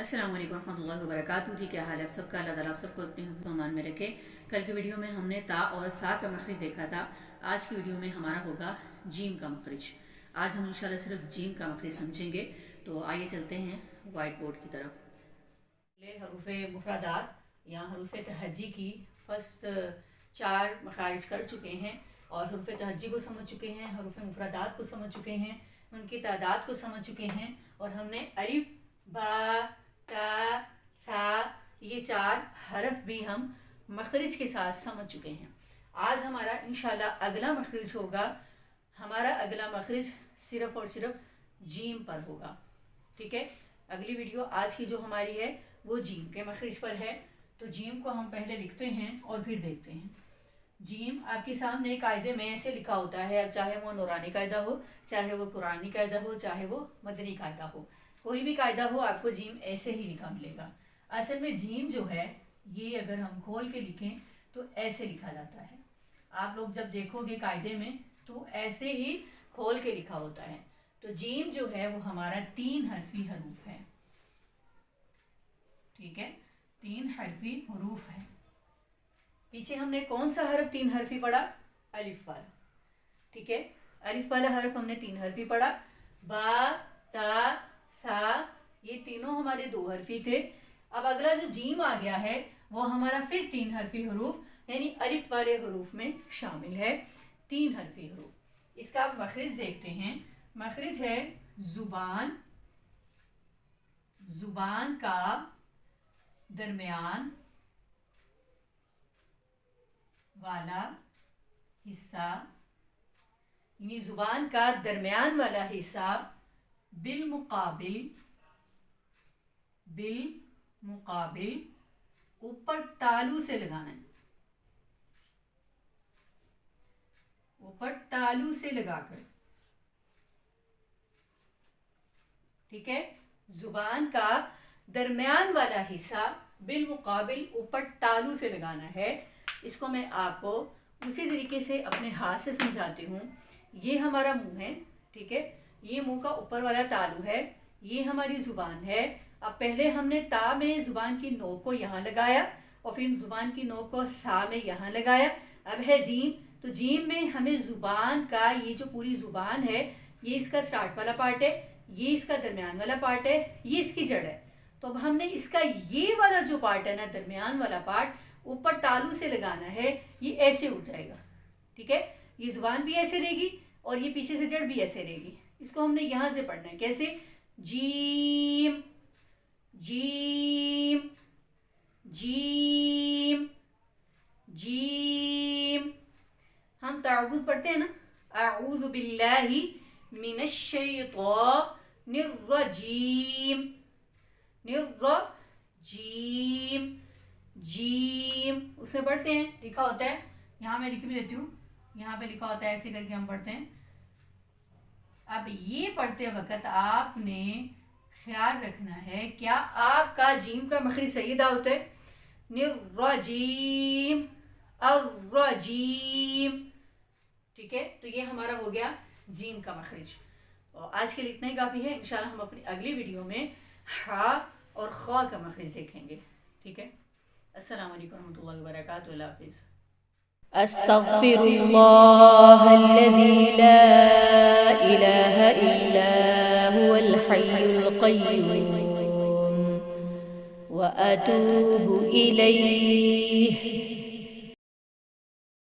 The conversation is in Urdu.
السلام علیکم ورحمۃ اللہ وبرکاتہ. جی کیا حال ہے آپ سب کا؟ اللہ تعالیٰ آپ سب کو اپنے حفظ و امان میں رکھے. کل کی ویڈیو میں ہم نے تا اور سا کا مخرج دیکھا تھا. آج کی ویڈیو میں ہمارا ہوگا جیم کا مخرج. آج ہم انشاءاللہ صرف جیم کا مخرج سمجھیں گے. تو آئیے چلتے ہیں وائٹ بورڈ کی طرف. حروف مفردات یا حروف تہجی کی فرسٹ 4 مخارج کر چکے ہیں اور حروف تہجی کو سمجھ چکے ہیں, حروف مفردات کو سمجھ چکے ہیں, ان کی تعداد کو سمجھ چکے ہیں, اور ہم نے الف با تا ثا یہ 4 حرف بھی ہم مخرج کے ساتھ سمجھ چکے ہیں. آج ہمارا انشاءاللہ اگلا مخرج ہوگا. ہمارا اگلا مخرج صرف اور صرف جیم پر ہوگا. ٹھیک ہے, اگلی ویڈیو آج کی جو ہماری ہے وہ جیم کے مخرج پر ہے. تو جیم کو ہم پہلے لکھتے ہیں اور پھر دیکھتے ہیں. جیم آپ کے سامنے قاعدے میں ایسے لکھا ہوتا ہے, اب چاہے وہ نورانی قاعدہ ہو, چاہے وہ قرآنی قاعدہ ہو, چاہے وہ مدنی قاعدہ ہو, کوئی بھی قاعدہ ہو آپ کو جیم ایسے ہی لکھا ملے گا. اصل میں جیم جو ہے یہ اگر ہم کھول کے لکھیں تو ایسے لکھا جاتا ہے. آپ لوگ جب دیکھو گے قاعدے میں تو ایسے ہی کھول کے لکھا ہوتا ہے. تو جیم جو ہے وہ ہمارا 3 حرفی حروف ہے. ٹھیک ہے, 3 حرفی حروف ہے. پیچھے ہم نے کون سا حرف 3 حرفی پڑھا؟ الف والا. ٹھیک ہے, الف والا حرف ہم نے 3 حرفی پڑھا. با تا ثا یہ تینوں ہمارے 2 حرفی تھے. اب اگلا جو جیم آ گیا ہے وہ ہمارا پھر 3 حرفی حروف یعنی الف والے حروف میں شامل ہے. 3 حرفی حروف. اس کا آپ مخرج دیکھتے ہیں. مخرج ہے زبان, زبان کا درمیان والا حصہ, یعنی زبان کا درمیان والا حصہ بالمقابل اوپر تالو سے لگانا ہے. اوپر تالو سے لگا کر. ٹھیک ہے, زبان کا درمیان والا حصہ بالمقابل اوپر تالو سے لگانا ہے. اس کو میں آپ کو اسی طریقے سے اپنے ہاتھ سے سمجھاتی ہوں. یہ ہمارا منہ ہے. ٹھیک ہے, یہ منہ کا اوپر والا تالو ہے. یہ ہماری زبان ہے. اب پہلے ہم نے تا میں زبان کی نوک کو یہاں لگایا اور پھر زبان کی نوک کو ثا میں یہاں لگایا. اب ہے جیم. تو جیم میں ہمیں زبان کا یہ جو پوری زبان ہے یہ اس کا سٹارٹ والا پارٹ ہے, یہ اس کا درمیان والا پارٹ ہے, یہ اس کی جڑ ہے. تو اب ہم نے اس کا یہ والا جو پارٹ ہے نا, درمیان والا پارٹ اوپر تالو سے لگانا ہے. یہ ایسے اٹھ جائے گا. ٹھیک ہے, یہ زبان بھی ایسے رہے گی اور یہ پیچھے سے جڑ بھی ایسے رہے گی. اس کو ہم نے یہاں سے پڑھنا ہے. کیسے؟ جیم جیم جیم جیم. ہم تعوذ پڑھتے ہیں نا, اعوذ باللہ من الشیطان الرجیم. جیم جیم اس میں پڑھتے ہیں, لکھا ہوتا ہے یہاں میں لکھ بھی دیتی ہوں. یہاں پہ لکھا ہوتا ہے, ایسے کر کے ہم پڑھتے ہیں. اب یہ پڑھتے وقت آپ نے خیال رکھنا ہے کیا آپ کا جیم کا مخرج صحیح ادا ہوتا ہے؟ الرجیم الرجیم. ٹھیک ہے, تو یہ ہمارا ہو گیا جیم کا مخرج. اور آج کے لیے اتنا ہی کافی ہے. انشاءاللہ ہم اپنی اگلی ویڈیو میں ہا اور خوا کا مخرج دیکھیں گے. ٹھیک ہے, السلام علیکم ورحمۃ اللہ وبرکاتہ. اللہ حافظ. استغفر الله الذي لا إله إلا هو الحي القيوم وأتوب إليه